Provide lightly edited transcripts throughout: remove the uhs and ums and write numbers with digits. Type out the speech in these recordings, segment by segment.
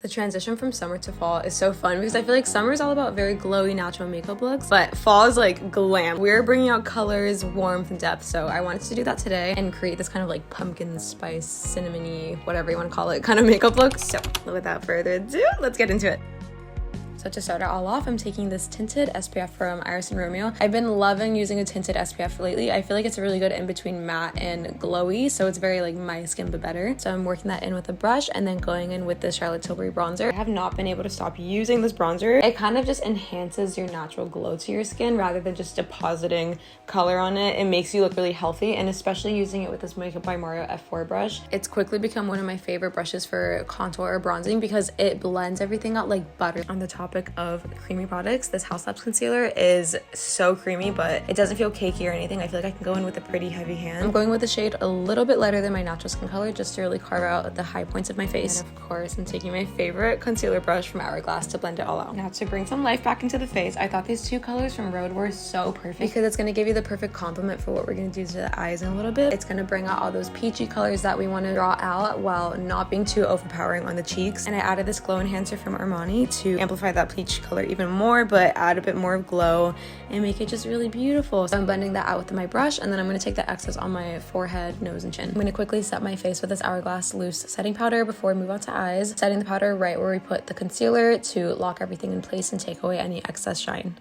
The transition from summer to fall is so fun because I feel like summer is all about very glowy natural makeup looks, but fall is like glam. We're bringing out colors, warmth, and depth, so I wanted to do that today and create this kind of like pumpkin spice, cinnamony, whatever you want to call it, kind of makeup look. So without further ado, let's get into it. So to start it all off, I'm taking this tinted SPF from Iris and Romeo. I've been loving using a tinted SPF lately. I feel like it's really good in between matte and glowy, so it's very like my skin but better. So I'm working that in with a brush and then going in with the Charlotte Tilbury bronzer. I have not been able to stop using this bronzer. It kind of just enhances your natural glow to your skin rather than just depositing color on it. It makes you look really healthy, and especially using it with this Makeup by Mario F4 brush. It's quickly become one of my favorite brushes for contour or bronzing because it blends everything out like butter. On the topic of creamy products, this House concealer is so creamy, but it doesn't feel cakey or anything. I feel like I can go in with a pretty heavy hand. I'm going with a shade a little bit lighter than my natural skin color just to really carve out the high points of my face. And of course, I'm taking my favorite concealer brush from Hourglass to blend it all out. Now to bring some life back into the face, I thought these two colors from Rhode were so perfect because it's going to give you the perfect complement for what we're going to do to the eyes in a little bit. It's going to bring out all those peachy colors that we want to draw out while not being too overpowering on the cheeks. And I added this glow enhancer from Armani to amplify that peach color even more, but add a bit more of glow and make it just really beautiful. So I'm blending that out with my brush, and then I'm going to take the excess on my forehead, nose, and chin. I'm going to quickly set my face with this Hourglass loose setting powder before we move on to eyes, setting the powder right where we put the concealer to lock everything in place and take away any excess shine.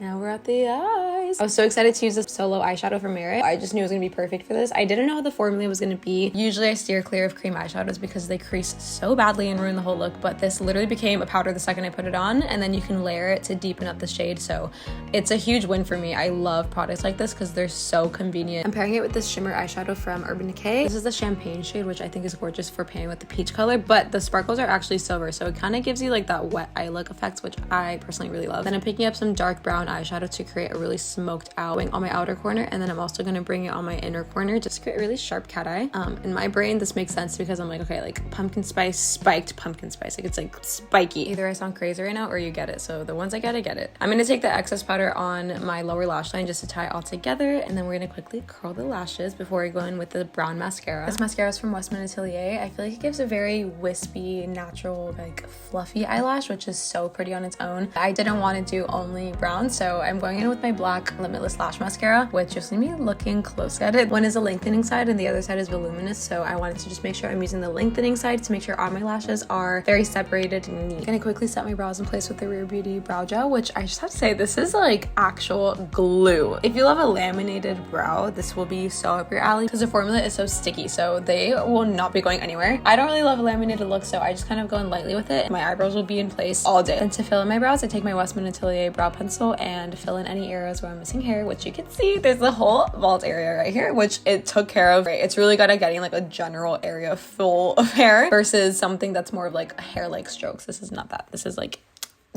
Now we're at the eyes. I was so excited to use this solo eyeshadow from Merit. I just knew it was going to be perfect for this. I didn't know how the formula was going to be. Usually I steer clear of cream eyeshadows because they crease so badly and ruin the whole look, but this literally became a powder the second I put it on, and then you can layer it to deepen up the shade. So it's a huge win for me. I love products like this because they're so convenient. I'm pairing it with this shimmer eyeshadow from Urban Decay. This is the champagne shade, which I think is gorgeous for pairing with the peach color, but the sparkles are actually silver, so it kind of gives you like that wet eye look effect, which I personally really love. Then I'm picking up some dark brown eyeshadow to create a really smoked out wing on my outer corner, and then I'm also going to bring it on my inner corner just to create a really sharp cat eye. In my brain this makes sense because I'm like, okay, like pumpkin spice, spiked pumpkin spice, like it's like spiky. Either I sound crazy right now or you get it, so the ones I get it. I'm going to take the excess powder on my lower lash line just to tie it all together, and then we're going to quickly curl the lashes before we go in with the brown mascara. This mascara is from Westman Atelier. I feel like it gives a very wispy, natural, like fluffy eyelash, which is so pretty on its own. I didn't want to do only brown, so I'm going in with my black Limitless Lash Mascara, which just me looking close at it. One is a lengthening side and the other side is voluminous, so I wanted to just make sure I'm using the lengthening side to make sure all my lashes are very separated and neat. I'm gonna quickly set my brows in place with the Rare Beauty Brow Gel, which I just have to say, this is like actual glue. If you love a laminated brow, this will be so up your alley because the formula is so sticky, so they will not be going anywhere. I don't really love a laminated look, so I just kind of go in lightly with it. My eyebrows will be in place all day. And to fill in my brows, I take my Westman Atelier brow pencil and fill in any areas where I'm missing hair, which you can see there's the whole vault area right here, which it took care of. It's really good at getting like a general area full of hair versus something that's more of like hair-like strokes. This is not that. This is like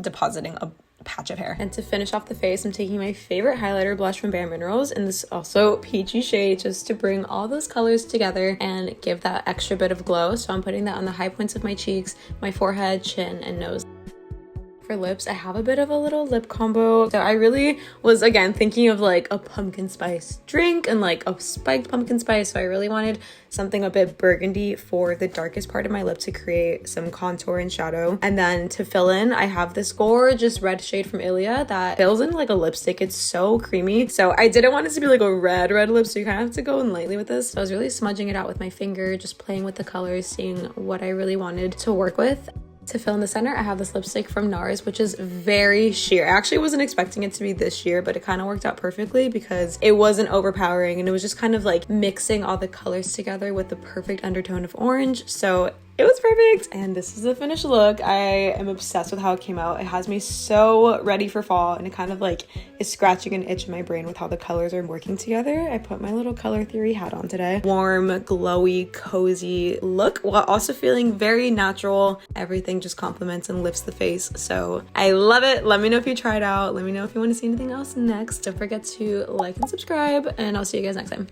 depositing a patch of hair. And to finish off the face, I'm taking my favorite highlighter blush from Bare Minerals in this also peachy shade just to bring all those colors together and give that extra bit of glow. So I'm putting that on the high points of my cheeks, my forehead, chin, and nose. For lips, I have a bit of a little lip combo. So I really was again thinking of like a pumpkin spice drink and like a spiked pumpkin spice, so I really wanted something a bit burgundy for the darkest part of my lip to create some contour and shadow. And then to fill in, I have this gorgeous red shade from Ilia that fills in like a lipstick. It's so creamy, so I didn't want it to be like a red lip, so you kind of have to go in lightly with this. So I was really smudging it out with my finger, just playing with the colors, seeing what I really wanted to work with. To fill in the center, I have this lipstick from NARS, which is very sheer. I actually wasn't expecting it to be this sheer, but it kind of worked out perfectly because it wasn't overpowering and it was just kind of like mixing all the colors together with the perfect undertone of orange. So it was perfect. And this is the finished look. I am obsessed with how it came out. It has me so ready for fall, and it kind of like is scratching an itch in my brain with how the colors are working together. I put my little color theory hat on today. Warm, glowy, cozy look while also feeling very natural. Everything just complements and lifts the face. So I love it. Let me know if you try it out. Let me know if you want to see anything else next. Don't forget to like and subscribe, and I'll see you guys next time.